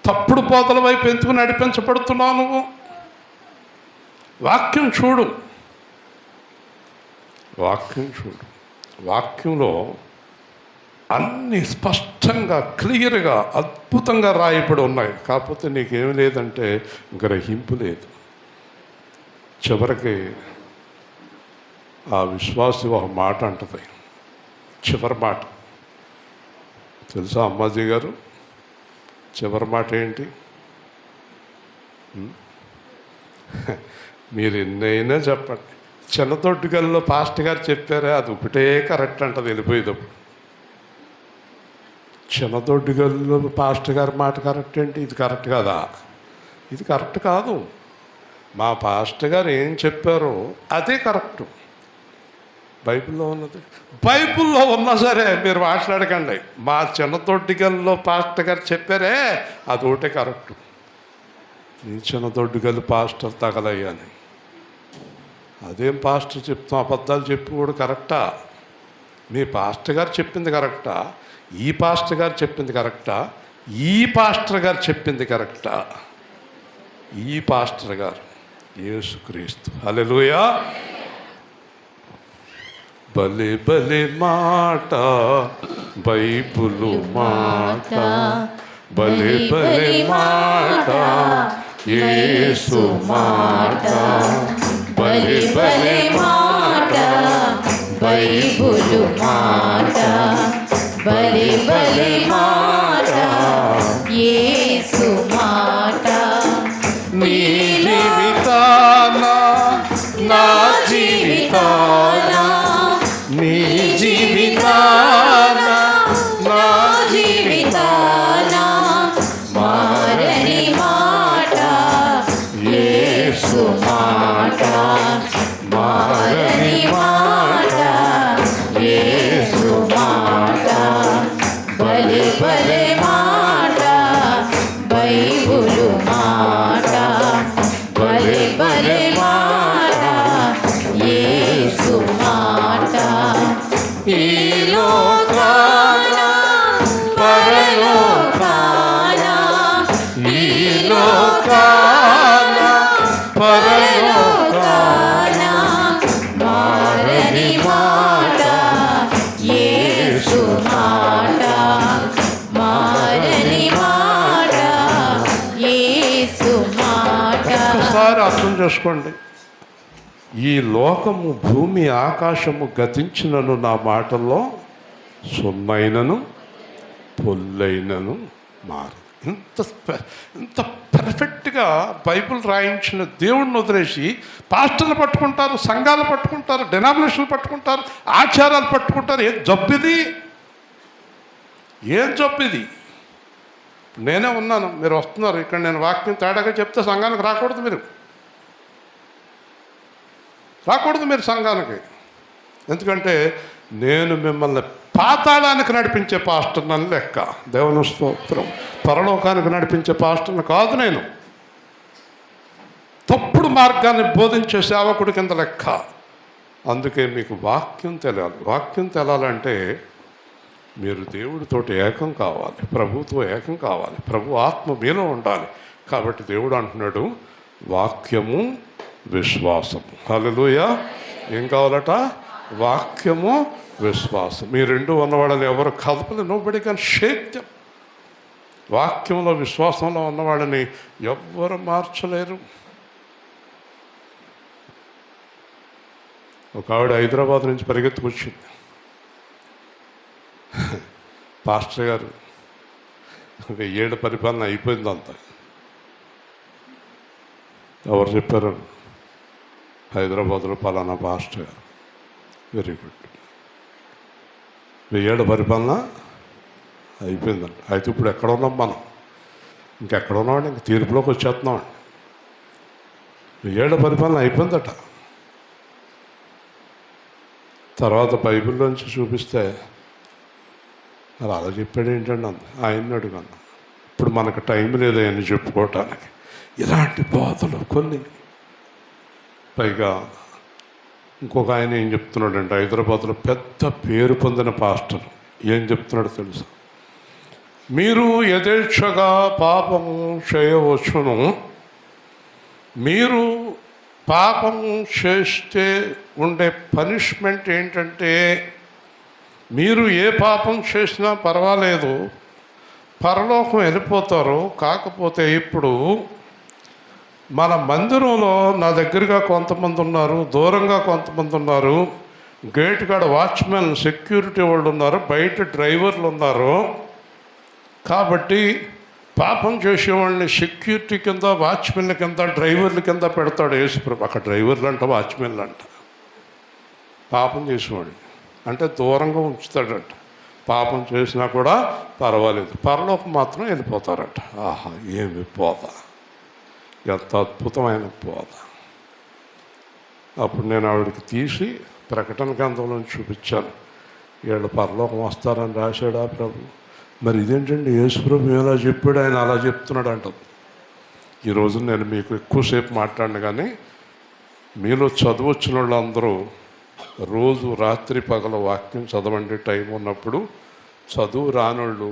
తప్పుడు బోధల వైపు ఎందుకు నడిపించబడుతున్నావు నువ్వు? వాక్యం చూడు, వాక్యం చూడు. వాక్యంలో అన్నీ స్పష్టంగా, క్లియర్గా, అద్భుతంగా రాయబడి ఉన్నాయి. కాకపోతే నీకేమి లేదంటే గ్రహింపు లేదు. చివరికి ఆ విశ్వాసి ఒక మాట అంటది, చివరి మాట తెలుసా అమ్మాజీ గారు? చివరి మాట ఏంటి? మీరు ఎన్నైనా చెప్పండి, చిన్నతొట్టుగల్లో పాస్టర్ గారు చెప్పారే అది ఒకటే కరెక్ట్ అంటది వెళ్ళిపోయేటప్పుడు. చిన్నతొట్టుగల్లో పాస్టర్ గారి మాట కరెక్ట్ ఏంటి? ఇది కరెక్ట్ కాదా? ఇది కరెక్ట్ కాదు. మా పాస్టర్ గారు ఏం చెప్పారో అదే కరెక్టు. బైబిల్లో ఉన్నది, బైబిల్లో ఉన్నా సరే మీరు మాట్లాడకండి. మా చిన్నతొట్టుగల్లో పాస్టర్ గారు చెప్పారే అది ఒకటే కరెక్టు. నీ చిన్నతొట్టుగల్లు పాస్టర్ తగలయ్యాని అదేం పాస్టర్ చెప్తాం? అబద్ధాలు చెప్పి కూడా కరెక్టా? మీ పాస్టర్ గారు చెప్పింది కరెక్టా? ఈ పాస్టర్ గారు చెప్పింది కరెక్టా? ఈ పాస్టర్ గారు చెప్పింది కరెక్టా? ఈ పాస్టర్ గారు యేసుక్రీస్తు. హల్లెలూయా. భలే భలే మాట బైబిలు మాట, భలే భలే మాట యేసు మాట, భలే భలే మాట బైబిలు మాట, భలే భలే మాట యేసు మాట. నీ జీవితాన నా జీవితాన, నీ జీవితాన నా జీవితాన మారని మాట యేసు మాట, మారని మాట యేసు మాట, భలే భలే మాట బైబిలు మాట, భలే భలే మాట యేసు మాట. ఈ లోకాన పరలోకాన, ఈ లోకాన పరలోకాన మారని మాట యేసు మాట, మారని మాట యేసు మాట. ఒక్కసారి అర్థం చేసుకోండి. ఈ లోకము భూమి ఆకాశము గతించినను నా మాటల్లో సొమ్మైనను పొల్లైనను మారు. ఇంత పర్ఫెక్ట్గా బైబిల్ రాయించిన దేవుడిని వదిలేసి పాస్టర్లు పట్టుకుంటారు, సంఘాలు పట్టుకుంటారు, డినామినేషన్లు పట్టుకుంటారు, ఆచారాలు పట్టుకుంటారు. ఏం జబ్బిది? ఏం జబ్బిది? నేనే ఉన్నాను, మీరు వస్తున్నారు ఇక్కడ, నేను వాక్యం తేడాగా చెప్తే సంఘానికి రాకూడదు, మీరు రాకూడదు, మీరు సంఘానికి. ఎందుకంటే నేను మిమ్మల్ని పాతాళానికి నడిపించే పాస్టర్ నన్ను లెక్క. దేవుని స్తోత్రం. పరలోకానికి నడిపించే పాస్టర్ని కాదు నేను. తప్పుడు మార్గాన్ని బోధించే సేవకుడి కింద లెక్క. అందుకే మీకు వాక్యం తెలియాలి. వాక్యం తెలాలంటే మీరు దేవుడితోటి ఏకం కావాలి, ప్రభుతో ఏకం కావాలి, ప్రభు ఆత్మ మీలో ఉండాలి. కాబట్టి దేవుడు అంటున్నాడు వాక్యము విశ్వాసము. హల్లెలూయా. ఏం కావాలట? వాక్యము విశ్వాసం. మీ రెండు ఉన్నవాళ్ళని ఎవరు కదపలేదు. Nobody can shake them. వాక్యంలో విశ్వాసంలో ఉన్నవాళ్ళని ఎవ్వరు మార్చలేరు. ఒక ఆవిడ హైదరాబాద్ నుంచి పరిగెత్తుకొచ్చింది. పాస్టర్ గారు 1000 ఏళ్ళ పరిపాలన అయిపోయిందంత. ఎవరు చెప్పారు? హైదరాబాద్లో పలానా పాస్టర్ గారు. Very good. 1000 ఏళ్ళ పరిపాలన అయిపోయిందండి. అయితే ఇప్పుడు ఎక్కడ ఉన్నాం మనం? ఇంకెక్కడ ఉన్నామండి? ఇంక తీర్పులోకి వచ్చేస్తున్నామండి. 1000 ఏళ్ళ పరిపాలన అయిపోయిందట. తర్వాత బైబిల్లోంచి చూపిస్తే మరి అలా చెప్పాడు ఏంటండి అంత ఆయన్ని అడుగన్నా. ఇప్పుడు మనకు టైం లేదు అని చెప్పుకోవటానికి. ఇలాంటి బోధలు కొన్ని. పైగా ఇంకొక ఆయన ఏం చెప్తున్నాడంటే, హైదరాబాద్లో పెద్ద పేరు పొందిన పాస్టర్ ఏం చెప్తున్నాడో తెలుసా? మీరు యథేచ్ఛగా పాపము చేయవచ్చును. మీరు పాపం చేస్తే ఉండే పనిష్మెంట్ ఏంటంటే, మీరు ఏ పాపం చేసినా పర్వాలేదు, పరలోకం వెళ్ళిపోతారు. కాకపోతే ఇప్పుడు మన మందిరంలో నా దగ్గరగా కొంతమంది ఉన్నారు, దూరంగా కొంతమంది ఉన్నారు, గేట్ కాడ వాచ్మెన్ సెక్యూరిటీ వాళ్ళు ఉన్నారు, బయట డ్రైవర్లు ఉన్నారు. కాబట్టి పాపం చేసేవాళ్ళని సెక్యూరిటీ కింద, వాచ్మెన్ల కింద, డ్రైవర్ల కింద పెడతాడు యేసుప్రభు. అక్కడ డ్రైవర్లు అంట, వాచ్మెన్లు అంట. పాపం చేసేవాడిని అంటే దూరంగా ఉంచుతాడంట. పాపం చేసినా కూడా పర్వాలేదు, పరలోకం మాత్రం వెళ్ళిపోతారట. ఆహా, ఏమి పోద, ఎంత అద్భుతమైన పోద. అప్పుడు నేను ఆవిడకి తీసి ప్రకటన గ్రంథంలో చూపించాను. వీళ్ళు పరలోకం వస్తారని రాశాడా ప్రభు? మరి ఇదేంటండి, యేసుప్రభు ఎలా చెప్పాడు, ఆయన అలా చెప్తున్నాడు అంటుంది. ఈరోజు నేను మీకు ఎక్కువసేపు మాట్లాడిన, కానీ మీలో చదువు వచ్చిన వాళ్ళందరూ రోజు రాత్రి పగల వాక్యం చదవండి. టైం ఉన్నప్పుడు చదువు రానోళ్ళు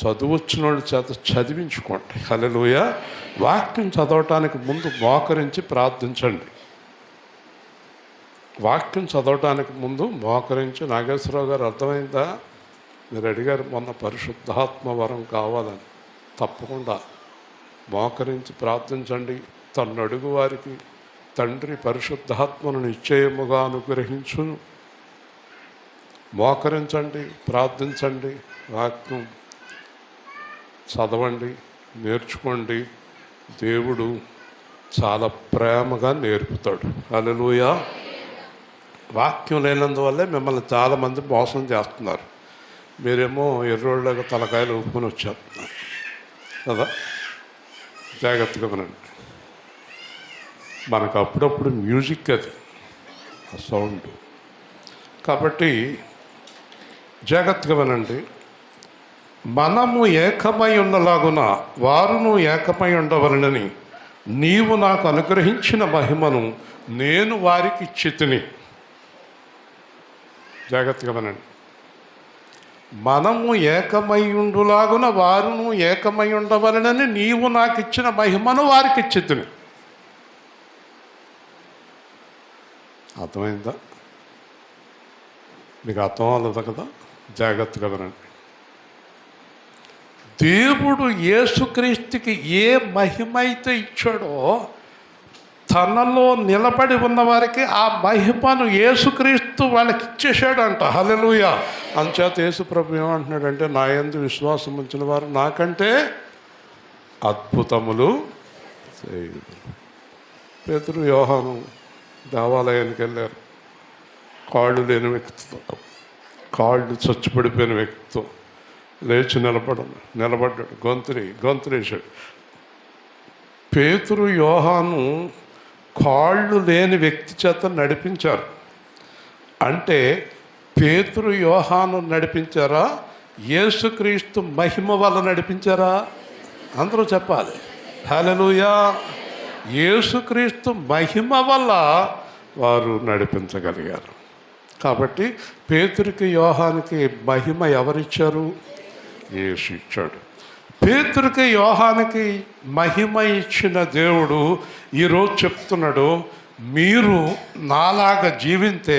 చదువు వచ్చిన వాళ్ళు చేత చదివించుకోండి. హల్లెలూయా. వాక్యం చదవటానికి ముందు మోకరించి ప్రార్థించండి. వాక్యం చదవటానికి ముందు మోకరించి, నాగేశ్వరరావు గారు అర్థమైందా? మీరు అడిగారు మొన్న పరిశుద్ధాత్మ వరం కావాలని. తప్పకుండా మోకరించి ప్రార్థించండి. తన్ను అడుగు వారికి తండ్రి పరిశుద్ధాత్మను నిశ్చయముగా అనుగ్రహించును. మోకరించండి, ప్రార్థించండి, వాక్యం చదవండి, నేర్చుకోండి. దేవుడు చాలా ప్రేమగా నేర్పుతాడు. హల్లెలూయా. వాక్యం లేనందువల్లే మిమ్మల్ని చాలామంది మోసం చేస్తున్నారు. మీరేమో ఎర్రోళ్ళగా తలకాయలు ఊపుకొని వచ్చేస్తున్నారు కదా. జాగ్రత్తగా వినండి. మనకు అప్పుడప్పుడు మ్యూజిక్ అది, ఆ సౌండ్. కాబట్టి జాగ్రత్తగా వినండి. మనము ఏకమై ఉన్నలాగున వారును ఏకమై ఉండవలనని నీవు నాకు అనుగ్రహించిన మహిమను నేను వారికి ఇచ్చితిని. జాగ్రత్తగా వినండి. మనము ఏకమై ఉండులాగున వారును ఏకమై ఉండవలనని నీవు నాకు ఇచ్చిన మహిమను వారికి ఇచ్చితిని. అర్థమైందా? మీకు అర్థం అవ్వలేదు కదా. జాగ్రత్తగా వినండి. దేవుడు యేసుక్రీస్తుకి ఏ మహిమ అయితే ఇచ్చాడో, తనలో నిలబడి ఉన్నవారికి ఆ మహిమను యేసుక్రీస్తు వాళ్ళకి ఇచ్చేసాడంట. హల్లెలూయా. అంచేత యేసుప్రభు ఏమంటున్నాడంటే, నా యందు విశ్వాసం ఉంచిన వారు నాకంటే అద్భుతములు చేయుదురు. పేతురు, యోహాను దేవాలయానికి వెళ్ళారు. కాళ్ళు లేని వ్యక్తితో, కాళ్ళు చచ్చిపడిపోయిన వ్యక్తితో లేచి నిలబడ్డాడు. గొంతులేశాడు. పేతురు, యోహాను కాళ్ళు లేని వ్యక్తి చేత నడిపించారు. అంటే పేతురు, యోహాను నడిపించారా, యేసుక్రీస్తు మహిమ వల్ల నడిపించారా? అందరూ చెప్పాలి. హల్లెలూయా. యేసుక్రీస్తు మహిమ వల్ల వారు నడిపించగలిగారు. కాబట్టి పేతురికి, యోహానికి మహిమ ఎవరిచ్చారు? యేసు ఇచ్చాడు. పేతురికి, యోహానికి మహిమ ఇచ్చిన దేవుడు ఈరోజు చెప్తున్నాడు, మీరు నాలాగా జీవింతే,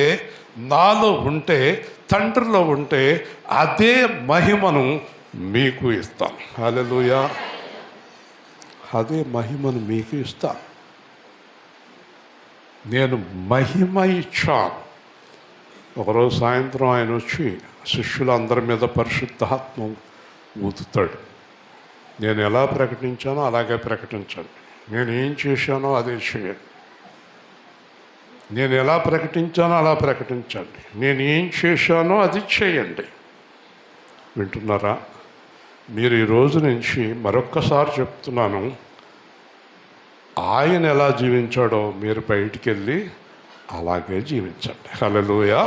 నాలో ఉంటే, తండ్రిలో ఉంటే అదే మహిమను మీకు ఇస్తాను. హల్లెలూయా. అదే మహిమను మీకు ఇస్తాను. నేను మహిమ ఇచ్చాను. ఒకరోజు సాయంత్రం ఆయన వచ్చి శిష్యులందరి మీద పరిశుద్ధాత్మ ఊదుతాడు. నేను ఎలా ప్రకటించానో అలాగే ప్రకటించండి. నేను ఏం చేశానో అదే చేయండి. నేను ఎలా ప్రకటించానో అలా ప్రకటించండి. నేను ఏం చేశానో అది చేయండి. వింటున్నారా? మీరు ఈ రోజు నుంచి మరొక్కసారి చెప్తున్నాను, ఆయన ఎలా జీవించాడో మీరు బయటికి వెళ్ళి అలాగే జీవించండి. హల్లెలూయా.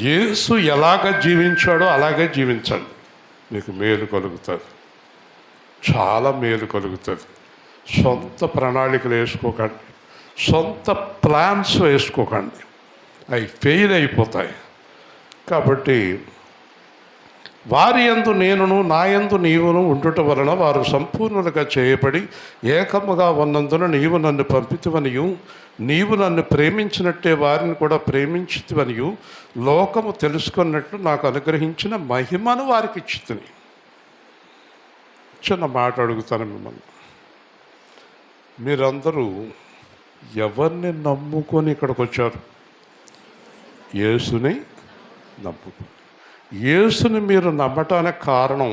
యేసు ఎలాగ జీవించాడో అలాగే జీవించండి. మీకు మేలు కలుగుతుంది, చాలా మేలు కలుగుతుంది. సొంత ప్రణాళికలు వేసుకోకండి, సొంత ప్లాన్స్ వేసుకోకండి, అవి ఫెయిల్ అయిపోతాయి. కాబట్టి వారి యందు నేనును నా యందు నీవును ఉండుట వలన వారు సంపూర్ణులుగా చేయబడి ఏకముగా ఉన్నందున నీవు నన్ను పంపితివనియు నీవు నన్ను ప్రేమించినట్టే వారిని కూడా ప్రేమించితివనియు లోకము తెలుసుకున్నట్లు నాకు అనుగ్రహించిన మహిమను వారికి ఇచ్చితిని. చిన్న మాట అడుగుతాను మిమ్మల్ని, మీరందరూ ఎవరిని నమ్ముకొని ఇక్కడికి వచ్చారు? యేసుని నమ్ముకొని. యేసుని మీరు నమ్మటానికి కారణం,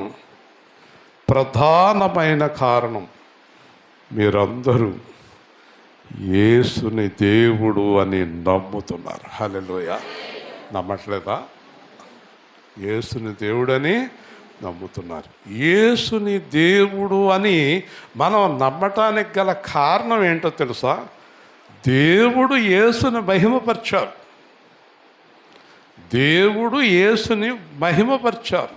ప్రధానమైన కారణం, మీరందరూ యేసుని దేవుడు అని నమ్ముతున్నారు. హల్లెలూయా. నమ్మట్లేదా? యేసుని దేవుడని నమ్ముతున్నారు. యేసుని దేవుడు అని మనం నమ్మటానికి గల కారణం ఏంటో తెలుసా? దేవుడు యేసుని మహిమపరిచారు. దేవుడు యేసుని మహిమపరిచారు.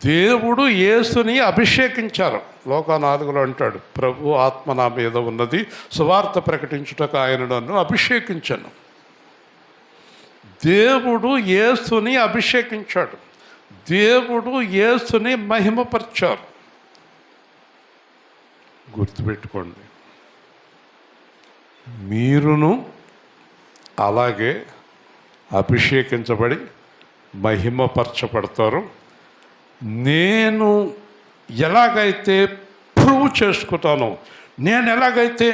దేవుడు యేసుని అభిషేకించారు. లోక 4లో అంటాడు, ప్రభు ఆత్మ నా మీద ఉన్నది, సువార్త ప్రకటించుటకు ఆయన నన్ను అభిషేకించాను. దేవుడు యేసుని అభిషేకించాడు. దేవుడు యేసుని మహిమపరిచారు. గుర్తుపెట్టుకోండి, మీరును అలాగే అభిషేకించబడి మహిమపరచబడతారు. నేను ఎలాగైతే ప్రూవ్ చేసుకుంటానో, నేను ఎలాగైతే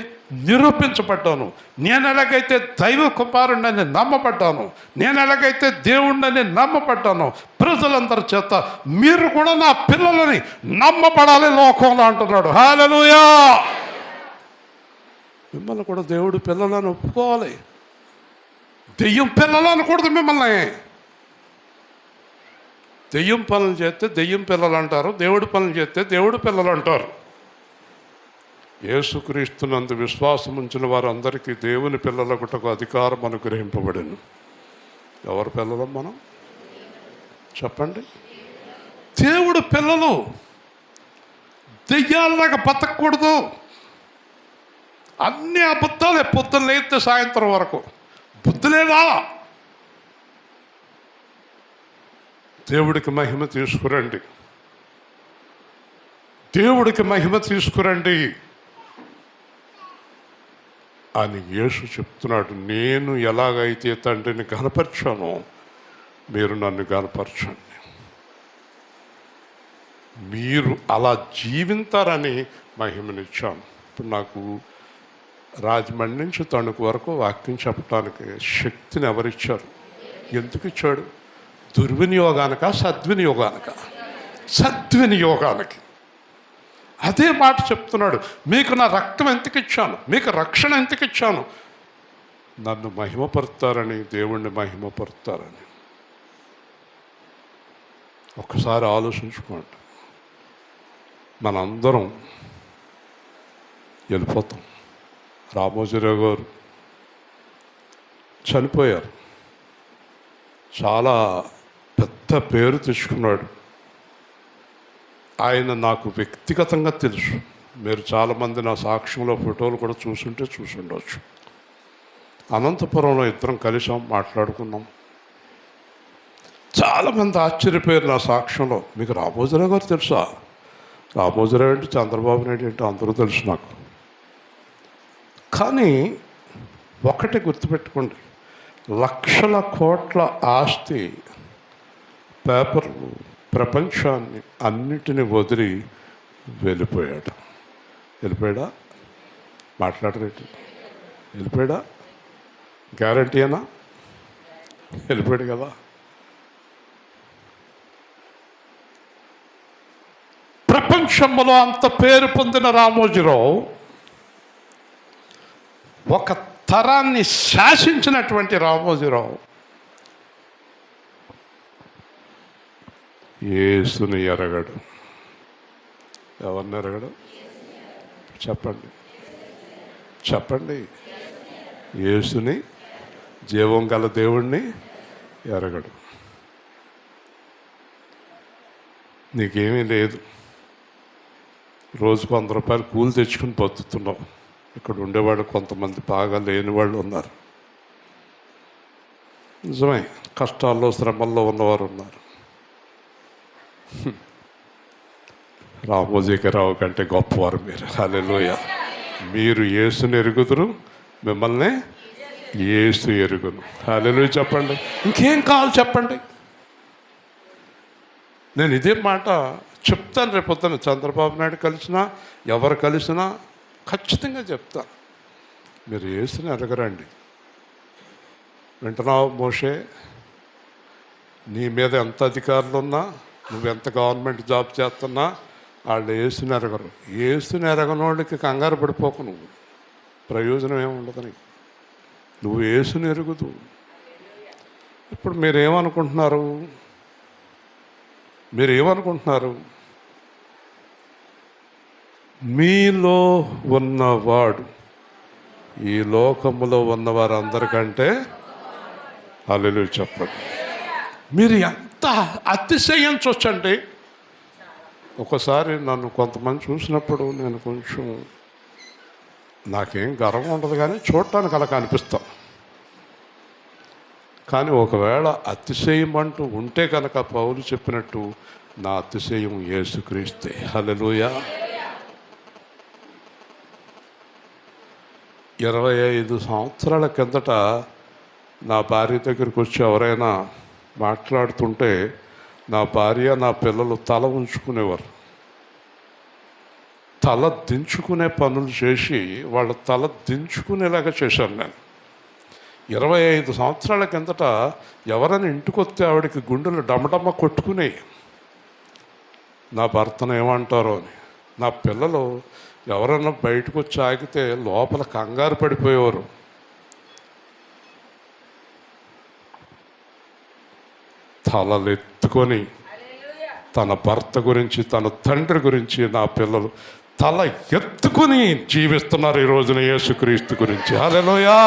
నిరూపించబడ్డాను, నేను ఎలాగైతే దైవ కుమారుడని నమ్మబడ్డాను, నేను ఎలాగైతే దేవుణ్ణని నమ్మబడ్డానో ప్రజలందరి చేత మీరు కూడా నా పిల్లలని నమ్మబడాలి లోకంలో అంటున్నాడు. హల్లెలూయా. మిమ్మల్ని కూడా దేవుడు పిల్లలని ఒప్పుకోవాలి. దెయ్యం పిల్లలు అనకూడదు. మిమ్మల్ని దెయ్యం పనులు చేస్తే దెయ్యం పిల్లలు అంటారు, దేవుడి పనులు చేస్తే దేవుడి పిల్లలు అంటారు. యేసుక్రీస్తునందు విశ్వాసం ఉంచిన వారందరికీ దేవుని పిల్లలకుటకు అధికారం అనుగ్రహింపబడెను. ఎవరు పిల్లలం మనం? చెప్పండి. దేవుడు పిల్లలు. దెయ్యాలలాగా బతకూడదు. అన్ని అబద్ధాలే పొద్దున్న లేస్తే సాయంత్రం వరకు. బుద్ధి లేదా? దేవుడికి మహిమ తీసుకురండి. దేవుడికి మహిమ తీసుకురండి అని యేసు చెప్తున్నాడు. నేను ఎలాగైతే తండ్రిని గనపరిచానో మీరు నన్ను గనపరచండి. మీరు అలా జీవింతారని మహిమనిచ్చాను. ఇప్పుడు నాకు రాజమండ్రి నుంచి తణుకు వరకు వాక్యం చెప్పడానికి శక్తిని ఎవరిచ్చారు? ఎందుకు ఇచ్చాడు? దుర్వినియోగానిక, సద్వినియోగానిక? సద్వినియోగానికి. అదే మాట చెప్తున్నాడు. మీకు నా రక్తం ఎందుకు ఇచ్చాను, మీకు రక్షణ ఎందుకు ఇచ్చాను? నన్ను మహిమపరుతారని, దేవుణ్ణి మహిమపరుతారని. ఒక్కసారి ఆలోచించుకోండి. మనందరం వెళ్ళిపోతాం. రామోజీరావు గారు చనిపోయారు. చాలా పెద్ద పేరు తెచ్చుకున్నాడు. ఆయన నాకు వ్యక్తిగతంగా తెలుసు. మీరు చాలామంది నా సాక్ష్యంలో ఫోటోలు కూడా చూసుండొచ్చు. అనంతపురంలో ఇద్దరం కలిసాం, మాట్లాడుకున్నాం. చాలామంది ఆశ్చర్యపోయారు నా సాక్ష్యంలో. మీకు రామోజీరావు గారు తెలుసా? రామోజీరావు ఏంటి, చంద్రబాబు నాయుడు ఏంటి అందరూ తెలుసు నాకు. కానీ ఒకటి గుర్తుపెట్టుకోండి, లక్షల కోట్ల ఆస్తి, పేపర్లు, ప్రపంచాన్ని అన్నిటినీ వదిలి వెళ్ళిపోయాడా? మాట్లాడరేంటి? వెళ్ళిపోయాడా? గ్యారంటీ అయినా వెళ్ళిపోయాడు కదా. ప్రపంచంలో అంత పేరు పొందిన రామోజీరావు ఒక తరాన్ని శాసించినటువంటి రామోజీరావు యేసుని ఎరగడు. ఎవరిని ఎరగడు? చెప్పండి. యేసుని, జీవం గల దేవుణ్ణి ఎరగడు. నీకేమీ లేదు, రోజుకు 100 రూపాయలు కూలి తెచ్చుకుని బతుకుతున్నావు. ఇక్కడ ఉండేవాళ్ళు కొంతమంది బాగా లేని వాళ్ళు ఉన్నారు. నిజమే, కష్టాల్లో శ్రమల్లో ఉన్నవారు ఉన్నారు. రామోజీరావు కంటే గొప్పవారు మీరు. హల్లెలూయా. మీరు యేసుని ఎరుగుదురు, మిమ్మల్ని యేసు ఎరుగును. హల్లెలూయా చెప్పండి. ఇంకేం కావాలి చెప్పండి. నేను ఇదే మాట చెప్తాను రేపొద్దున చంద్రబాబు నాయుడు కలిసినా ఎవరు కలిసినా ఖచ్చితంగా చెప్తాను. మీరు యేసుని ఎరగరండి. వింటున్నావు మోషే? నీ మీద ఎంత అధికారులు ఉన్నా, నువ్వెంత గవర్నమెంట్ జాబ్ చేస్తున్నా వాళ్ళు యేసుని ఎరగరు. యేసుని ఎరగనోళ్ళకి కంగారు పడిపోకు, నువ్వు ప్రయోజనం ఏముండదు నీకు. నువ్వు యేసుని ఎరుగుదు. ఇప్పుడు మీరేమనుకుంటున్నారు? మీలో ఉన్నవాడు ఈ లోకములో ఉన్నవారందరికంటే హల్లెలూయా చెప్పండి. మీరు ఎంత అతిశయించవచ్చండి. ఒకసారి నన్ను కొంతమంది చూసినప్పుడు నేను కొంచెం నాకేం గర్వం ఉండదు, కానీ చూడటానికి అలా కనిపిస్తాం. కానీ ఒకవేళ అతిశయం అంటూ ఉంటే కనుక పౌలు చెప్పినట్టు నా అతిశయం యేసుక్రీస్తే. హల్లెలూయా. 25 సంవత్సరాల కిందట నా భార్య దగ్గరికి వచ్చి ఎవరైనా మాట్లాడుతుంటే నా భార్య నా పిల్లలు తల ఉంచుకునేవారు. తల దించుకునే పనులు చేసి వాళ్ళ తల దించుకునేలాగా చేశాను నేను. 25 సంవత్సరాల కిందట ఎవరైనా ఇంటికి వస్తే ఆవిడకి గుండెలు డమడమ్మ కొట్టుకునే నా భర్తను ఏమంటారో అని. నా పిల్లలు ఎవరైనా బయటకు వచ్చి ఆగితే లోపల కంగారు పడిపోయేవారు. తలలెత్తుకొని తన భర్త గురించి, తన తండ్రి గురించి నా పిల్లలు తల ఎత్తుకొని జీవిస్తున్నారు ఈ రోజున యేసుక్రీస్తు గురించి. హల్లెలూయా.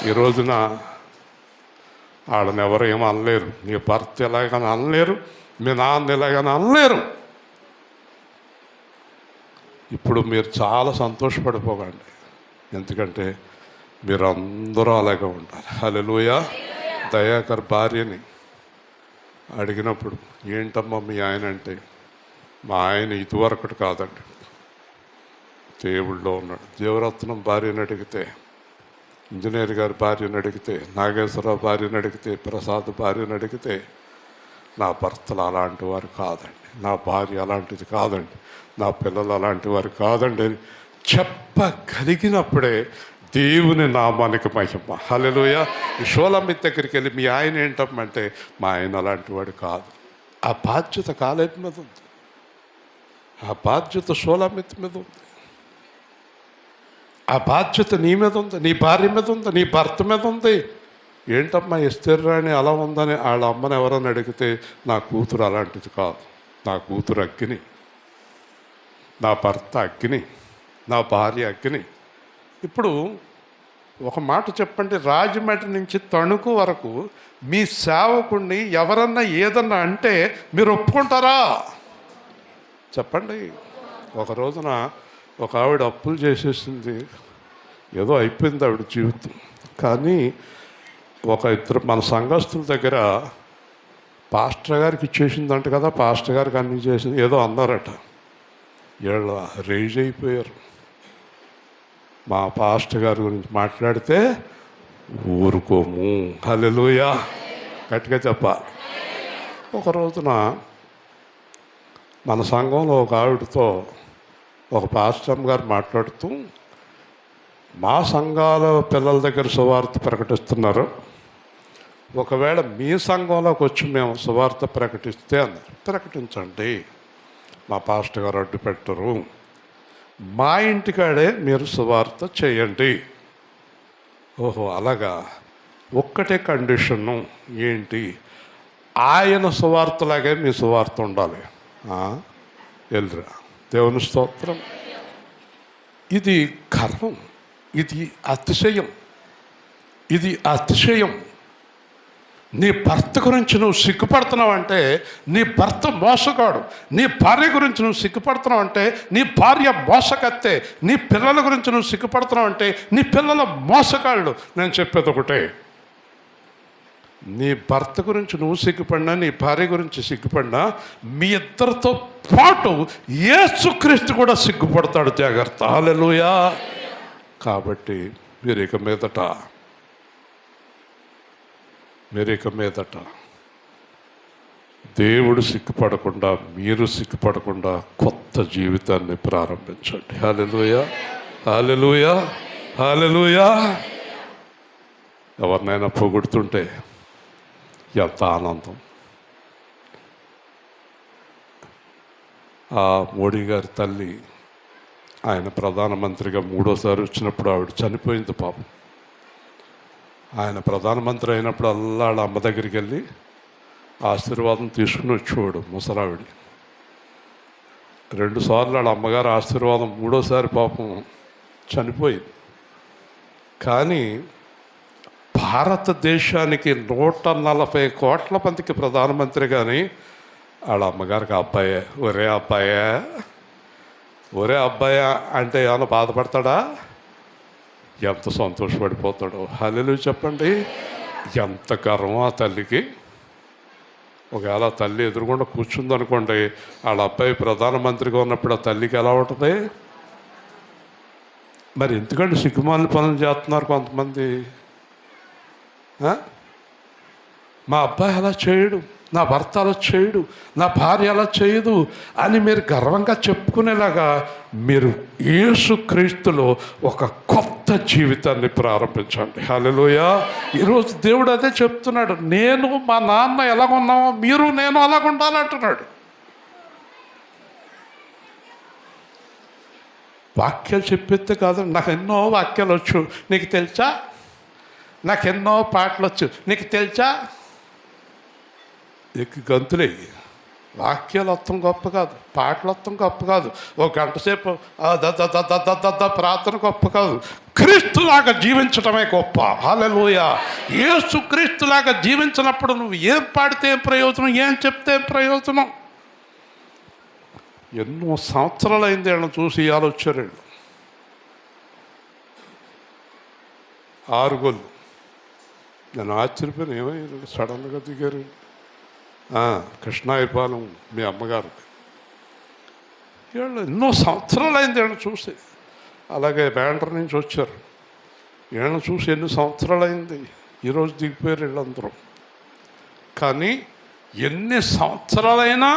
ఈ రోజున వాళ్ళని ఎవరు ఏమో అనలేరు. నీ భర్త ఎలాగని అనలేరు, మీ నాన్న ఎలాగని అనలేరు. ఇప్పుడు మీరు చాలా సంతోషపడిపోకండి, ఎందుకంటే మీరందరూ అలాగే ఉండాలి. హల్లెలూయా. దయాకర్ భార్యని అడిగినప్పుడు ఏంటమ్మా మీ ఆయన అంటే, మా ఆయన ఇదివరకటి కాదండి, దేవుళ్ళో ఉన్నాడు. దేవరత్నం భార్యను అడిగితే, ఇంజనీర్ గారి భార్యను అడిగితే, నాగేశ్వరరావు భార్యను అడిగితే, ప్రసాద్ భార్యను అడిగితే, నా భర్తలు అలాంటి వారు కాదండి, నా భార్య అలాంటిది కాదండి, నా పిల్లలు అలాంటి వారు కాదండి అని చెప్పగలిగినప్పుడే దేవుని నామానికి మహిమ. హల్లెలూయా. ఈ షోలమ్మిత్ దగ్గరికి వెళ్ళి మీ ఆయన ఏంటమ్మంటే, మా ఆయన అలాంటి వాడు కాదు. ఆ బాధ్యత కాలేబు మీద ఉంది, ఆ బాధ్యత షోలమ్మిత్ మీద ఉంది, ఆ బాధ్యత నీ మీద ఉంది, నీ భార్య మీద ఉంది, నీ భర్త మీద ఉంది. ఏంటమ్మా ఎస్తేర్ రాణి అలా ఉందని వాళ్ళ అమ్మని ఎవరైనా అడిగితే, నా కూతురు అలాంటిది కాదు, నా కూతురు అగ్ని, నా భర్త అగ్ని, నా భార్య అగ్ని. ఇప్పుడు ఒక మాట చెప్పండి, రాజమండ్రి నుంచి తణుకు వరకు మీ సేవకుడిని ఎవరన్నా ఏదన్నా అంటే మీరు ఒప్పుకుంటారా చెప్పండి. ఒక రోజున ఒక ఆవిడ అప్పులు చేసేసింది, ఏదో అయిపోయింది ఆవిడ జీవితం. కానీ ఒక ఇద్దరు మన సంఘస్థుల దగ్గర పాస్టర్ గారికి ఇచ్చేసిందంట కదా, పాస్టర్ గారికి అన్నీ చేసింది ఏదో అన్నారట. వీళ్ళు రేజ్ అయిపోయారు. మా పాస్టర్ గారి గురించి మాట్లాడితే ఊరుకోము. హల్లెలూయా. గట్టిగా చెప్పాలి. ఒక రోజున మన సంఘంలో ఒక ఆవిడతో ఒక పాస్టర్ గారు మాట్లాడుతూ, మా సంఘాల పిల్లల దగ్గర సువార్త ప్రకటిస్తున్నారు, ఒకవేళ మీ సంఘంలోకి వచ్చి మేము సువార్త ప్రకటిస్తే అన్నారు. ప్రకటించండి, మా పాస్టర్ గారు అడ్డు పెట్టరు, మా ఇంటికాడే మీరు సువార్త చేయండి. ఓహో అలాగా. ఒక్కటే కండిషను ఏంటి, ఆయన సువార్తలాగే మీ సువార్త ఉండాలి. వెళ్ళరా. దేవుని స్తోత్రం. ఇది గర్వం, ఇది అతిశయం, ఇది అతిశయం. నీ భర్త గురించి నువ్వు సిగ్గుపడుతున్నావు అంటే నీ భర్త మోసగాడు. నీ భార్య గురించి నువ్వు సిగ్గుపడుతున్నావు అంటే నీ భార్య మోసకత్తే. నీ పిల్లల గురించి నువ్వు సిగ్గుపడుతున్నావు అంటే నీ పిల్లల మోసగాళ్ళు. నేను చెప్పేది ఒకటే, నీ భర్త గురించి నువ్వు సిగ్గుపడినా, నీ భార్య గురించి సిగ్గుపడినా, మీ ఇద్దరితో పాటు యేసుక్రీస్తు కూడా సిగ్గుపడతాడు. జాగ్రత్త. హల్లెలూయా. కాబట్టి మీరు ఇక మీదట దేవుడు సిగ్గుపడకుండా, మీరు సిగ్గుపడకుండా కొత్త జీవితాన్ని ప్రారంభించండి. హల్లెలూయా, హల్లెలూయా, హల్లెలూయా. ఎవరినైనా పొగుడుతుంటే ఎంత ఆనందం. ఆ మోడీ గారి తల్లి ఆయన ప్రధానమంత్రిగా 3వ సారి వచ్చినప్పుడు ఆవిడ చనిపోయింది పాపం. ఆయన ప్రధానమంత్రి అయినప్పుడు వాళ్ళ అమ్మ దగ్గరికి వెళ్ళి ఆశీర్వాదం తీసుకుని వచ్చేవాడు ముసలావిడి. 2 సార్లు వాళ్ళ అమ్మగారు ఆశీర్వాదం, 3వ సారి పాపం చనిపోయింది. కానీ భారతదేశానికి 140 కోట్ల మందికి ప్రధానమంత్రి, కానీ వాళ్ళ అమ్మగారికి అబ్బాయే. ఒరే అబ్బాయా అంటే ఏమైనా బాధపడతాడా? ఎంత సంతోషపడిపోతాడో. హల్లెలూయా చెప్పండి. ఎంత గర్వం ఆ తల్లికి. ఒకవేళ ఆ తల్లి ఎదురుగుండా కూర్చుందనుకోండి, వాళ్ళ అబ్బాయి ప్రధానమంత్రిగా ఉన్నప్పుడు ఆ తల్లికి ఎలా ఉంటుంది? మరి ఎందుకంటే సిగ్గుమాలిన పనులు చేస్తున్నారు కొంతమంది. మా అబ్బాయి అలా చేయడు, నా భర్త అలా చేయడు, నా భార్య అలా చేయదు అని మీరు గర్వంగా చెప్పుకునేలాగా మీరు యేసుక్రీస్తులో ఒక కొత్త జీవితాన్ని ప్రారంభించండి. హల్లెలూయా. ఈరోజు దేవుడు అదే చెప్తున్నాడు. నేను మా నాన్న ఎలాగున్నామో మీరు నేను అలాగుండాలంటున్నాడు. వాక్యాలు చెప్పేస్తే కాదు. నాకు ఎన్నో వాక్యాలు వచ్చు, నీకు తెలుసా? నాకెన్నో పాటలు వచ్చు, నీకు తెలుసా? గంతులే. వాక్యాలు అర్థం గొప్ప కాదు, పాటలు అర్థం గొప్ప కాదు, ఒక గంట సేపు ప్రార్థన గొప్ప కాదు. క్రీస్తులాగా జీవించటమే గొప్ప. హల్లెలూయా. యేసు క్రీస్తులాగా జీవించినప్పుడు నువ్వు ఏం పాడితే ఏం ప్రయోజనం, ఏం చెప్తే ఏం ప్రయోజనం? ఎన్నో సంవత్సరాలైంది వీళ్ళని చూసి ఆలోచారు. 6 గోళ్ళు. నేను ఆశ్చర్యపోయిన, ఏమైనా సడన్గా దిగారు. కృష్ణాయపాలెం మీ అమ్మగారు. వీళ్ళు ఎన్నో సంవత్సరాలైంది వీళ్ళని చూసి. అలాగే బ్యాండర్ నుంచి వచ్చారు, వీళ్ళని చూసి ఎన్ని సంవత్సరాలైంది. ఈరోజు దిగిపోయారు వీళ్ళందరూ. కానీ ఎన్ని సంవత్సరాలైనా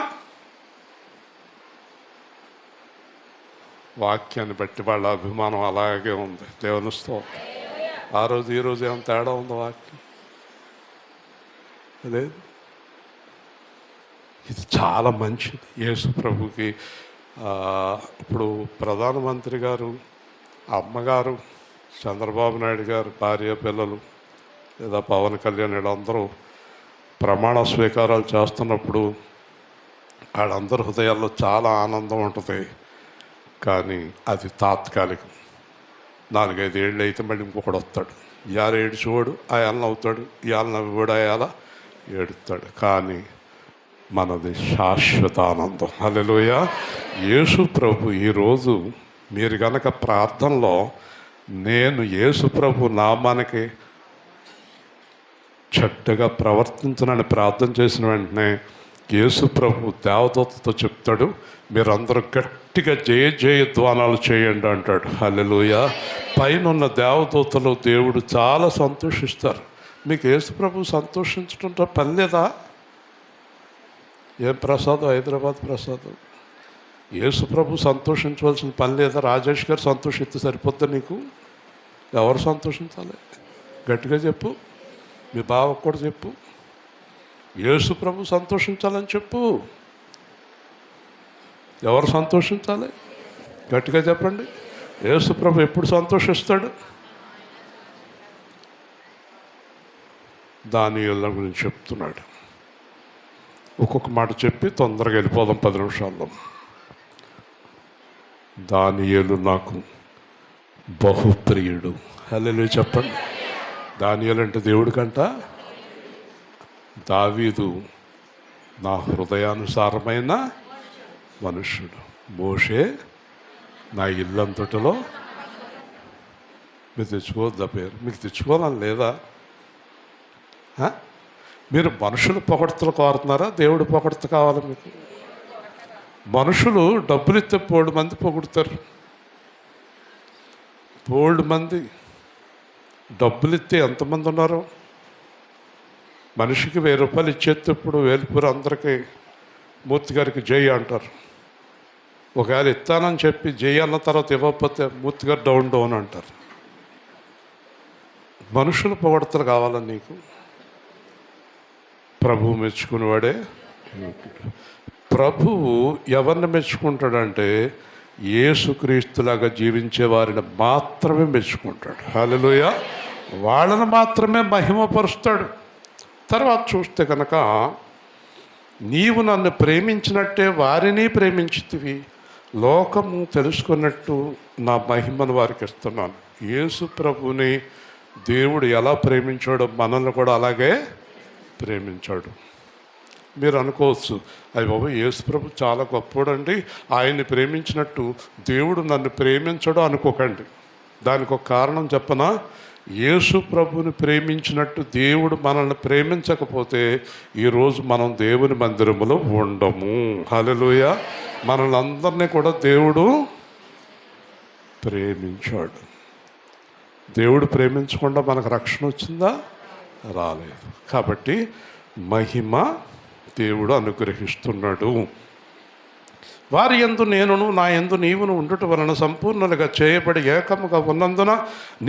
వాక్యాన్ని బట్టి వాళ్ళ అభిమానం అలాగే ఉంది. దేవుని స్తోత్రం. ఆ రోజు ఈరోజు ఏమైనా తేడా ఉందో? వాక్యం లేదు. ఇది చాలా మంచిది. యేసు ప్రభుకి ఇప్పుడు ప్రధానమంత్రి గారు, అమ్మగారు, చంద్రబాబు నాయుడు గారు భార్య పిల్లలు, లేదా పవన్ కళ్యాణ్ వీళ్ళందరూ ప్రమాణ స్వీకారాలు చేస్తున్నప్పుడు వాళ్ళందరూ హృదయాల్లో చాలా ఆనందం ఉంటుంది. కానీ అది తాత్కాలికం. 4-5 ఏళ్ళు అయితే మళ్ళీ ఇంకొకడు వస్తాడు. ఇవాళ ఏడ్చేవాడు అయాలను అవుతాడు, ఇవాళ నవ్వుడు అయాల ఏడుస్తాడు. కానీ మనది శాశ్వత ఆనందం. హల్లెలూయా. యేసు ప్రభు ఈరోజు మీరు కనుక ప్రార్థనలో నేను యేసు ప్రభు నామానికి చెడ్డగా ప్రవర్తించనని ప్రార్థన చేసిన వెంటనే యేసు ప్రభు దేవదూతతో చెప్తాడు, మీరందరూ గట్టిగా జయ ధ్వానాలు చేయండి అంటాడు. హల్లెలూయా. పైన దేవదూతలు దేవుడు చాలా సంతోషిస్తారు. మీకు యేసు ప్రభు సంతోషించడంతో పని లేదా? ఏం ప్రసాదం? హైదరాబాద్ ప్రసాదం. యేసు ప్రభు సంతోషించవలసిన పని లేదా? రాజేష్ గారు సంతోషిస్తే సరిపోద్దా నీకు? ఎవరు సంతోషించాలి? గట్టిగా చెప్పు. మీ బావకు కూడా చెప్పు. యేసు ప్రభు సంతోషించాలని చెప్పు. ఎవరు సంతోషించాలి? గట్టిగా చెప్పండి. యేసు ప్రభు ఎప్పుడు సంతోషిస్తాడు? దానియేలు గురించి చెప్తున్నాడు. ఒక్కొక్క మాట చెప్పి తొందరగా వెళ్ళిపోదాం 10 నిమిషాల్లో. దానియేలు నాకు బహుప్రియుడు. హల్లెలూయా చెప్పండి. దానియేలు అంటే దేవుడికంట. దావీదు నా హృదయానుసారమైన మనుష్యుడు. మోషే నా ఇల్లంతటిలో. మీరు తెచ్చుకోవద్దా పేరు? మీకు తెచ్చుకోవాలని లేదా? మీరు మనుషులు పొగడ్తలు కోరుతున్నారా, దేవుడు పొగడ్త కావాలా మీకు? మనుషులు డబ్బులు ఇస్తే 4 మంది పొగుడుతారు. 4 మంది డబ్బులు ఇస్తే ఎంతమంది ఉన్నారు? మనిషికి 1000 రూపాయలు ఇచ్చేటప్పుడు వేలుపూరు అందరికీ మూర్తి గారికి జై అంటారు. ఒకవేళ ఇస్తానని చెప్పి జై అన్న తర్వాత ఇవ్వకపోతే మూర్తి గారు డౌన్ అంటారు. మనుషులు పొగడతలు కావాలని నీకు? ప్రభువు మెచ్చుకునేవాడే. ప్రభువు ఎవరిని మెచ్చుకుంటాడంటే యేసుక్రీస్తులాగా జీవించే వారిని మాత్రమే మెచ్చుకుంటాడు. హల్లెలూయా. వాళ్ళని మాత్రమే మహిమపరుస్తాడు. తర్వాత చూస్తే కనుక నీవు నన్ను ప్రేమించినట్టే వారిని ప్రేమించితివి, లోకము తెలుసుకున్నట్టు నా మహిమను వారికి ఇస్తున్నాను. యేసు ప్రభుని దేవుడు ఎలా ప్రేమించాడో మనల్ని కూడా అలాగే ప్రేమించాడు. మీరు అనుకోవచ్చు, అయ్య బాబు యేసు ప్రభు చాలా గొప్పోడండి, ఆయన్ని ప్రేమించినట్టు దేవుడు నన్ను ప్రేమించడు అనుకోకండి. దానికి ఒక కారణం చెప్పనా? యేసు ప్రభుని ప్రేమించినట్టు దేవుడు మనల్ని ప్రేమించకపోతే ఈరోజు మనం దేవుని మందిరములో ఉండము. హల్లెలూయా. మనల్ని అందరినీ కూడా దేవుడు ప్రేమించాడు. దేవుడు ప్రేమించకుండా మనకు రక్షణ వచ్చిందా? రాలేదు. కాబట్టి మహిమ దేవుడు అనుగ్రహిస్తున్నాడు. వారి యందు నేనును నా యందు నీవును ఉండుట వలన సంపూర్ణులుగా చేయబడి ఏకముగా ఉన్నందున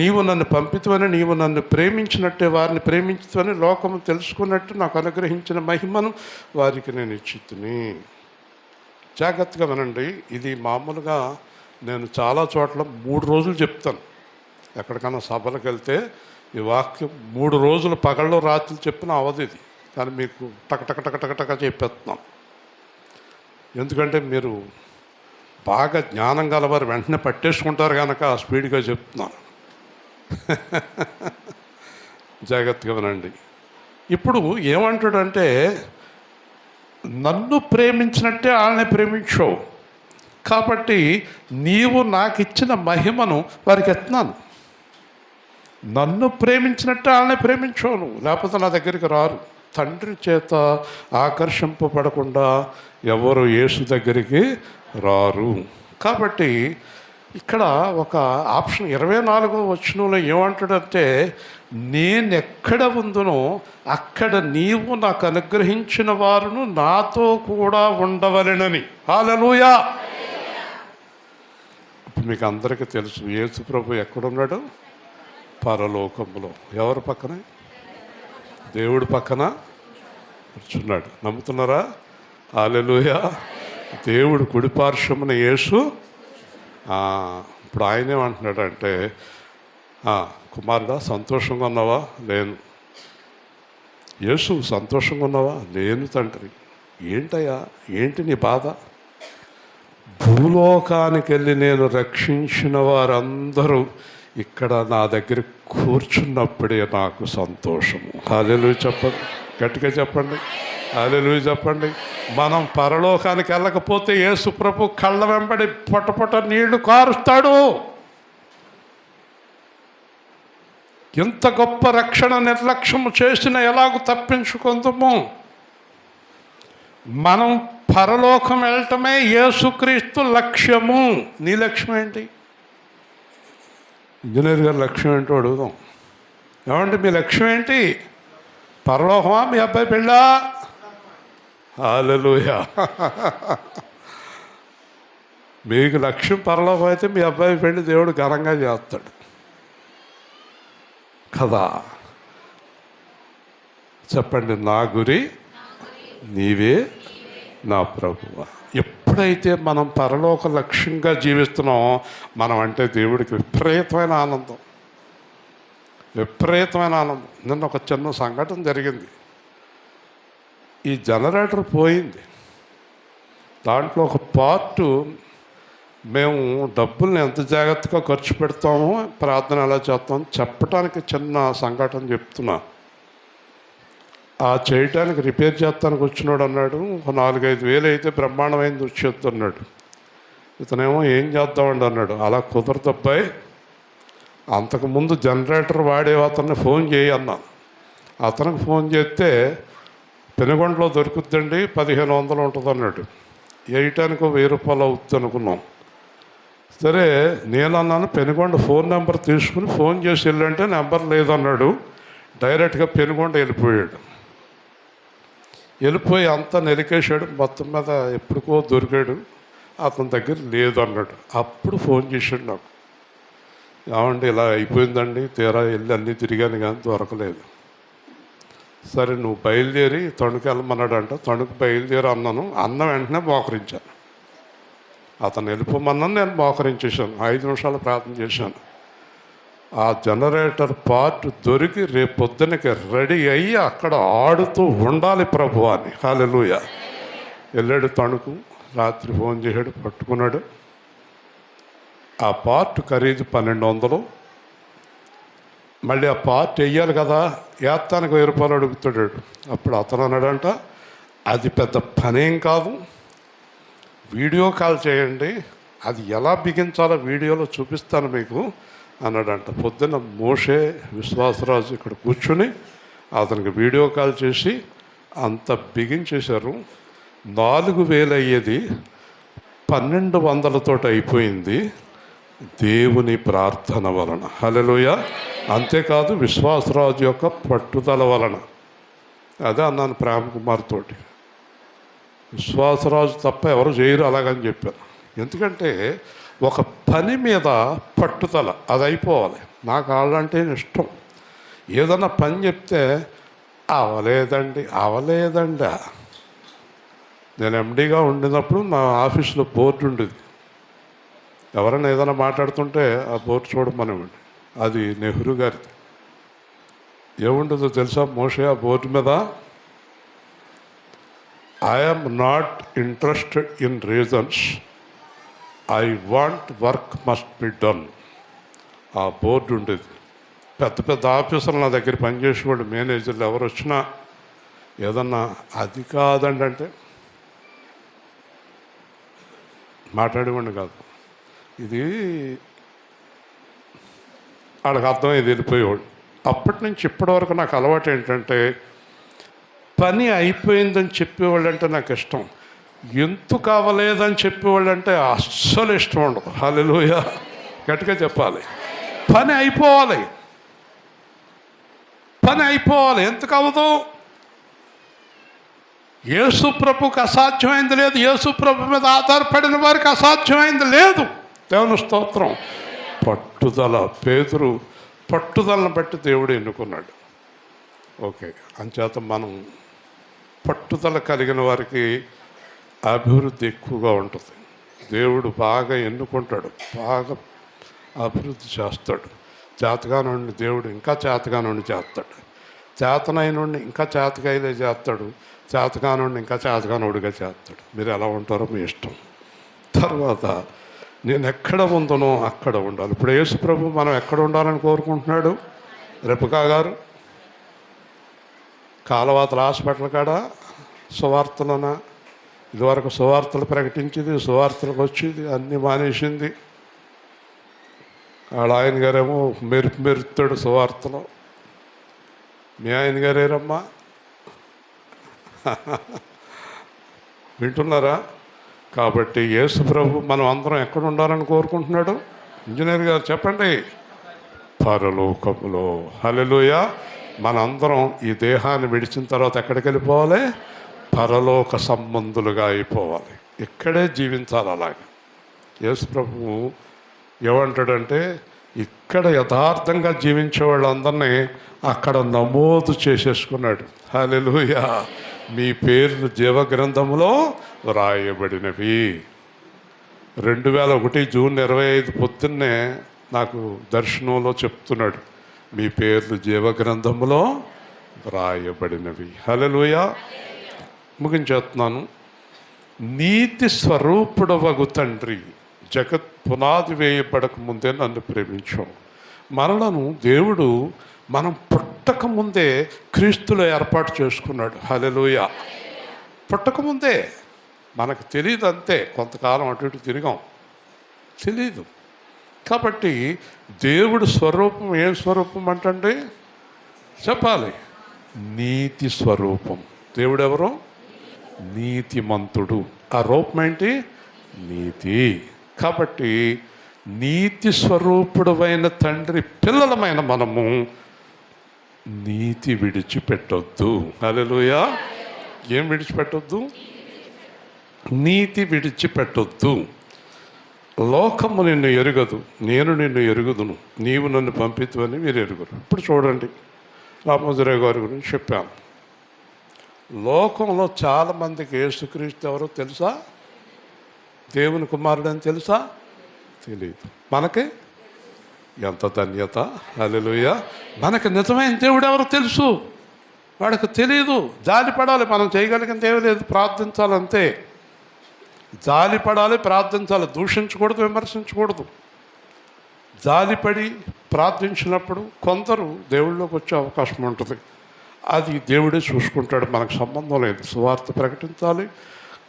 నీవు నన్ను పంపితువని, నీవు నన్ను ప్రేమించినట్టే వారిని ప్రేమించుతని లోకము తెలుసుకున్నట్టు నాకు అనుగ్రహించిన మహిమను వారికి నేను ఇచ్చితిని. జాగ్రత్తగా వినండి. ఇది మామూలుగా నేను చాలా చోట్ల 3 రోజులు చెప్తాను. ఎక్కడికైనా సభలకు వెళ్తే ఈ వాక్యం 3 రోజులు పగళ్ళు రాత్రులు చెప్పిన అవధి ఇది. కానీ మీకు టక చెప్పేస్తున్నాను. ఎందుకంటే మీరు బాగా జ్ఞానం గలవారు వెంటనే పట్టేసుకుంటారు కనుక స్పీడ్గా చెప్తున్నాను. జాగ్రత్తగా వినండి. ఇప్పుడు ఏమంటాడంటే నన్ను ప్రేమించినట్టే వాళ్ళని ప్రేమించావు కాబట్టి నీవు నాకు ఇచ్చిన మహిమను వారికి ఎత్తున్నాను. నన్ను ప్రేమించినట్టే వాళ్ళని ప్రేమించావు నువ్వు, లేకపోతే నా దగ్గరికి రారు. తండ్రి చేత ఆకర్షింపబడకుండా ఎవరు యేసు దగ్గరికి రారు. కాబట్టి ఇక్కడ ఒక ఆప్షన్ 24వ వచనంలో ఏమంటాడంటే నేనెక్కడ ఉందునో అక్కడ నీవు నాకు అనుగ్రహించిన వారును నాతో కూడా ఉండవలెనని. హల్లెలూయా. ఇప్పుడు మీకు అందరికీ తెలుసు యేసు ప్రభు ఎక్కడున్నాడు? పరలోకంలో. ఎవరి పక్కన? దేవుడి పక్కన కూర్చున్నాడు. నమ్ముతున్నారా? హల్లెలూయా. దేవుడు కుడిపార్శ్వమున యేసు. ఇప్పుడు ఆయన ఏమంటున్నాడంటే కుమారుడా సంతోషంగా ఉన్నావా? లేను. యేసు సంతోషంగా ఉన్నావా? లేను తండ్రి. ఏంటయ్యా, ఏంటి నీ బాధ? భూలోకానికి వెళ్ళి నేను రక్షించిన వారందరూ ఇక్కడ నా దగ్గర కూర్చున్నప్పుడే నాకు సంతోషము. హల్లెలూయా చెప్పండి, గట్టిగా చెప్పండి. హల్లెలూయా చెప్పండి. మనం పరలోకానికి వెళ్ళకపోతే యేసు ప్రభు కళ్ళ వెంబడి పొట్ట నీళ్లు కారుస్తాడు. ఇంత గొప్ప రక్షణ నిర్లక్ష్యము చేసిన ఎలాగూ తప్పించుకుందాము. మనం పరలోకం వెళ్ళటమే యేసుక్రీస్తు లక్ష్యము. నీ లక్ష్యం ఏంటి? ఇంజనీర్ గారి లక్ష్యం ఏంటో అడుగుదాం. ఏమంటే మీ లక్ష్యం ఏంటి? పరలోకమా? మీ అబ్బాయి పెళ్ళా? హల్లెలూయా. మీకు లక్ష్యం పరలోకం అయితే మీ అబ్బాయి పెళ్ళి దేవుడు ఘనంగా చేస్తాడు కదా. చెప్పండి, నా గురి నీవే నా ప్రభువా. ఎప్పుడైతే మనం పరలోక లక్ష్యంగా జీవిస్తున్నామో మనం అంటే దేవుడికి విపరీతమైన ఆనందం, విపరీతమైన ఆనందం. నిన్న ఒక చిన్న సంఘటన జరిగింది. ఈ జనరేటర్ పోయింది. దాంట్లో ఒక పార్టు మేము డబ్బుల్ని ఎంత జాగ్రత్తగా ఖర్చు పెడతామో ప్రార్థన ఎలా చేస్తామో చెప్పడానికి చిన్న సంఘటన చెప్తున్నా. చేయటానికి రిపేర్ చేస్తానికి వచ్చినాడు అన్నాడు. ఒక 4-5 వేలు అయితే బ్రహ్మాండమైంది వచ్చేద్దు అన్నాడు. ఇతనేమో ఏం చేద్దామండి అన్నాడు. అలా కుదరదు అబ్బాయి, అంతకుముందు జనరేటర్ వాడే అతన్ని ఫోన్ చేయి అన్నాను. అతనికి ఫోన్ చేస్తే పెనుగొండలో దొరుకుద్దండి, 1500 ఉంటుంది అన్నాడు. వేయటానికి 1000 రూపాయలు అవుతుంది అనుకున్నాం. సరే నేను అన్నాను, పెనుగొండ ఫోన్ నెంబర్ తీసుకుని ఫోన్ చేసి వెళ్ళంటే నెంబర్ లేదన్నాడు. డైరెక్ట్గా పెనుగొండ వెళ్ళిపోయాడు. వెళ్ళిపోయి అంతా నెలికేశాడు. మొత్తం మీద ఎప్పటికో దొరికాడు. అతని దగ్గర లేదు అన్నాడు. అప్పుడు ఫోన్ చేశాడు నాకు, ఏమండి ఇలా అయిపోయిందండి, తీరా వెళ్ళి అన్నీ తిరిగాను కానీ దొరకలేదు. సరే నువ్వు బయలుదేరి తణుకు వెళ్ళమన్నాడంట. తణుకు బయలుదేరి అన్నాను. అన్న వెంటనే మోకరించాను. అతను వెళ్ళిపోమన్నాను, నేను మోకరించేశాను. 5 నిమిషాలు ప్రార్థన చేశాను. ఆ జనరేటర్ పార్ట్ దొరికి రేపు పొద్దునకి రెడీ అయ్యి అక్కడ ఆడుతూ ఉండాలి ప్రభు అని. హల్లెలూయా. వెళ్ళాడు తణుకు. రాత్రి ఫోన్ చేశాడు, పట్టుకున్నాడు. ఆ పార్ట్ ఖరీదు 1200. మళ్ళీ ఆ పార్ట్ వేయాలి కదా, వేస్తానికి 1000 రూపాయలు అడుగుతాడు. అప్పుడు అతను అన్నాడంట, అది పెద్ద పనేం కాదు, వీడియో కాల్ చేయండి, అది ఎలా బిగించాలో వీడియోలో చూపిస్తాను మీకు అన్నాడంట. పొద్దున్న మోషే విశ్వాసరాజు ఇక్కడ కూర్చుని అతనికి వీడియో కాల్ చేసి అంత బిగించేశారు. 4000 అయ్యేది 1200 అయిపోయింది దేవుని ప్రార్థన వలన. హల్లెలూయా. అంతేకాదు విశ్వాసరాజు యొక్క పట్టుదల వలన. అదే అన్నాను ప్రేమ కుమార్ తోటి, విశ్వాసరాజు తప్ప ఎవరు చేయరు అలాగని చెప్పాను. ఎందుకంటే ఒక పని మీద పట్టుదల, అది అయిపోవాలి. నాకు వాళ్ళంటే ఇష్టం. ఏదన్నా పని చెప్తే అవలేదండి. నేను ఎండీగా ఉండినప్పుడు నా ఆఫీసులో బోర్డు ఉండేది. ఎవరైనా ఏదైనా మాట్లాడుతుంటే ఆ బోర్డు చూడమనివ్వండి, అది నెహ్రూ గారిది. ఏముంటుందో తెలుసా మోషే ఆ బోర్డు మీద, I'm not interested in reasons, I want work must be done. ఆ బోర్డు ఉండేది. పెద్ద పెద్ద ఆఫీసర్లు నా దగ్గర పనిచేసేవాళ్ళు, మేనేజర్లు ఎవరు వచ్చినా ఏదన్నా అది కాదండి అంటే మాట్లాడేవాడిని కాదు. ఇది వాళ్ళకి అర్థమయ్యేది, వెళ్ళిపోయేవాడు. అప్పటి నుంచి ఇప్పటి వరకు నాకు అలవాటు ఏంటంటే, పని అయిపోయిందని చెప్పేవాళ్ళు అంటే నాకు ఇష్టం. ఎందుకు అవ్వలేదని చెప్పేవాళ్ళు అంటే అస్సలు ఇష్టం ఉండదు. హల్లెలూయా. గట్టిగా చెప్పాలి. పని అయిపోవాలి. ఎందుకు అవ్వదు? యేసు ప్రభుకు అసాధ్యమైంది లేదు. యేసు ప్రభు మీద ఆధారపడిన వారికి అసాధ్యమైంది లేదు. దేవుని స్తోత్రం. పట్టుదల, పేతురు పట్టుదలను బట్టి దేవుడు ఎన్నుకున్నాడు. ఓకే, అంచేత మనం పట్టుదల కలిగిన వారికి అభివృద్ధి ఎక్కువగా ఉంటుంది. దేవుడు బాగా ఎన్నుకుంటాడు, బాగా అభివృద్ధి చేస్తాడు. చేతగానుండి దేవుడు ఇంకా చేతగానుండి చేస్తాడు. చేతనైనుండి ఇంకా చేతగాయలే చేస్తాడు. చేతగానుండి ఇంకా చేతగానుడిగా చేస్తాడు. మీరు ఎలా ఉంటారో మీ ఇష్టం. తర్వాత నేను ఎక్కడ ఉందనో అక్కడ ఉండాలి. ఇప్పుడు యేసు ప్రభు మనం ఎక్కడ ఉండాలని కోరుకుంటున్నాడు? రెబకా గారు కాలవాతల హాస్పిటల్ కాడ సువార్తలనా, ఇదివరకు సువార్తలు ప్రకటించింది, సువార్తలకు వచ్చేది, అన్నీ మానేసింది. వాళ్ళ ఆయన గారేమో మెరుపుతాడు సువార్తలో. మీ ఆయన గారేరమ్మా వింటున్నారా? కాబట్టి యేసు ప్రభు మనం అందరం ఎక్కడ ఉండాలని కోరుకుంటున్నాడు? ఇంజనీర్ గారు చెప్పండి. పరలోకములో. హల్లెలూయా. మనందరం ఈ దేహాన్ని విడిచిన తర్వాత ఎక్కడికి వెళ్ళిపోవాలి? పరలోక సంబంధులుగా అయిపోవాలి. ఇక్కడే జీవించాలి. అలాగే యేసు ప్రభువు ఏమంటాడంటే, ఇక్కడ యథార్థంగా జీవించే వాళ్ళందరినీ అక్కడ నమోదు చేసేసుకున్నాడు. హల్లెలూయా. మీ పేర్లు జీవగ్రంథంలో వ్రాయబడినవి. 2001 జూన్ 25 పొద్దున్నే నాకు దర్శనంలో చెప్తున్నాడు, మీ పేర్లు జీవగ్రంథంలో వ్రాయబడినవి. హల్లెలూయా. ముగించేస్తున్నాను. నీతి స్వరూపుడవగు తండ్రి జగత్ పునాది వేయబడక ముందే నన్ను ప్రేమించావు. మనలను దేవుడు మనం పుట్టకముందే క్రీస్తులో ఏర్పాటు చేసుకున్నాడు. హల్లెలూయా. పుట్టకముందే మనకు తెలియదు, అంతే. కొంతకాలం అటు ఇటు తిరిగాం, తెలీదు. కాబట్టి దేవుడు స్వరూపం ఏం స్వరూపం అంటే చెప్పాలి? నీతి స్వరూపం. దేవుడు ఎవరు? నీతిమంతుడు. ఆ రూపం ఏంటి? నీతి. కాబట్టి నీతి స్వరూపుడమైన తండ్రి పిల్లలమైన మనము నీతి విడిచిపెట్టొద్దు. హల్లెలూయా. ఏం విడిచిపెట్టొద్దు? నీతి విడిచిపెట్టొద్దు. లోకము నిన్ను ఎరుగదు, నేను నిన్ను ఎరుగుదును, నీవు నన్ను పంపితువని మీరు ఎరుగురు. ఇప్పుడు చూడండి, రామోజీరావు గారి గురించి చెప్పాను. లోకంలో చాలామందికి యేసుక్రీస్తు ఎవరో తెలుసా? దేవుని కుమారుడు అని తెలుసా? తెలియదు. మనకి ఎంత ధన్యత. హల్లెలూయా. మనకి నిజమైన దేవుడు ఎవరో తెలుసు, వాడికి తెలియదు. జాలి పడాలి. మనం చేయగలిగింది ఏమీ లేదు, ప్రార్థించాలంతే. జాలి పడాలి, ప్రార్థించాలి. దూషించకూడదు, విమర్శించకూడదు. జాలిపడి ప్రార్థించినప్పుడు కొందరు దేవుళ్ళలోకి వచ్చే అవకాశం ఉంటుంది. అది దేవుడే చూసుకుంటాడు, మనకు సంబంధం లేదు. సువార్త ప్రకటించాలి,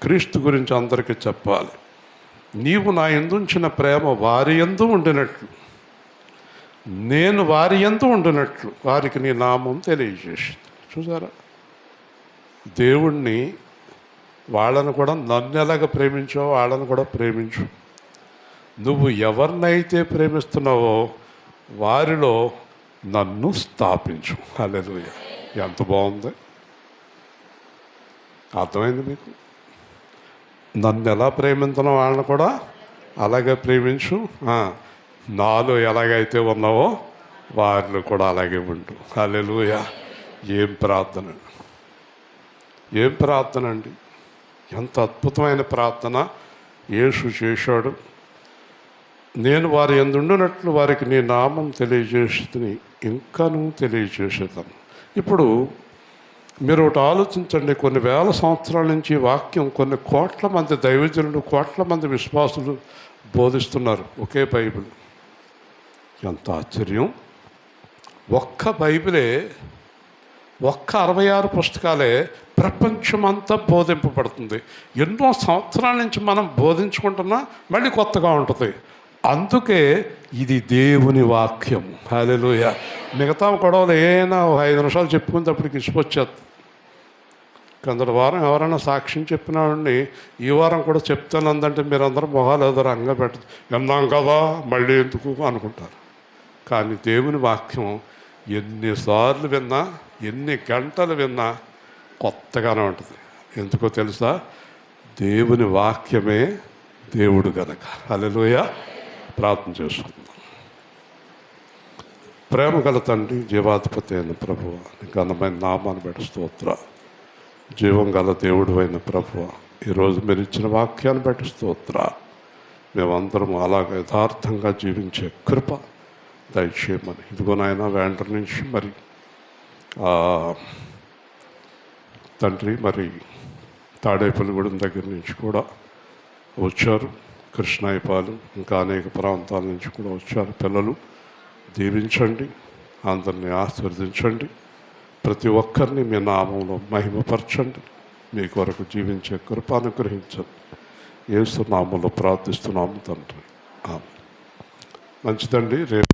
క్రీస్తు గురించి అందరికీ చెప్పాలి. నీవు నా యందుంచిన ప్రేమ వారి యందు ఉండినట్లు, నేను వారి యందు ఉండినట్లు వారికి నీ నామం తెలియజేసింది. చూసారా? దేవుణ్ణి వాళ్ళను కూడా నన్ను ఎలాగ ప్రేమించావో వాళ్ళను కూడా ప్రేమించు. నువ్వు ఎవరినైతే ప్రేమిస్తున్నావో వారిలో నన్ను స్థాపించు. హల్లెలూయా. ఎంత బాగుంది. అర్థమైంది మీకు? నన్ను ఎలా ప్రేమించిన వాళ్ళని కూడా అలాగే ప్రేమించు. నాలో ఎలాగైతే ఉన్నావో వారిలో కూడా అలాగే ఉండు. హల్లెలూయా. ఏం ప్రార్థన, ఏం ప్రార్థన అండి. ఎంత అద్భుతమైన ప్రార్థన యేసు చేశాడు. నేను వారి యందుండునట్లు వారికి నీ నామం తెలియజేస్తుంది, ఇంకాను తెలియజేసేదాను. ఇప్పుడు మీరు ఒకటి ఆలోచించండి. కొన్ని వేల సంవత్సరాల నుంచి వాక్యం కొన్ని కోట్ల మంది దైవజనులు, కోట్ల మంది విశ్వాసులు బోధిస్తున్నారు ఒకే బైబిల్. ఎంత ఆశ్చర్యం. ఒక్క బైబిలే, ఒక్క 66 పుస్తకాలే ప్రపంచమంతా బోధింపబడుతుంది. ఎన్నో సంవత్సరాల నుంచి మనం బోధించుకుంటున్నా మళ్ళీ కొత్తగా ఉంటుంది. అందుకే ఇది దేవుని వాక్యం. హల్లెలూయా. మిగతా గొడవలు ఏమైనా 5 నిమిషాలు చెప్పుకునేటప్పటికి ఇసుకొచ్చేది. కిందటి వారం ఎవరైనా సాక్ష్యం చెప్పినాడండి, ఈ వారం కూడా చెప్తానందంటే మీరందరూ మొహాలు ఏదో రంగా పెట్టదు. విన్నాం కదా మళ్ళీ ఎందుకు అనుకుంటారు. కానీ దేవుని వాక్యం ఎన్నిసార్లు విన్నా, ఎన్ని గంటలు విన్నా కొత్తగానే ఉంటుంది. ఎందుకో తెలుసా? దేవుని వాక్యమే దేవుడు గనక. హల్లెలూయా. ప్రార్థన చేసుకుందాం. ప్రేమ గల తండ్రి, జీవాధిపతి అయిన ప్రభువా, నీకు అందమైన నామాన్ని బట్టి స్తోత్రాలు. జీవం గల దేవుడు అయిన ప్రభువా, ఈరోజు మీరు ఇచ్చిన వాక్యాన్ని బట్టి స్తోత్రాలు. మేమందరం అలాగే యథార్థంగా జీవించే కృప దయచేయమని. ఇదిగో నాయన, వెంట నుంచి మరి తండ్రి మరి తాడేపల్లిగూడెం దగ్గర నుంచి కూడా వచ్చారు, కృష్ణాయపాలెం ఇంకా అనేక ప్రాంతాల నుంచి కూడా వచ్చారు పిల్లలు. దీవించండి, అందరినీ ఆశీర్వదించండి, ప్రతి ఒక్కరిని మీ నామంలో మహిమపరచండి, మీ కొరకు జీవించే కృప అనుగ్రహించండి. యేసు నామంలో ప్రార్థిస్తున్నాము తండ్రి. మంచిదండి. రేపు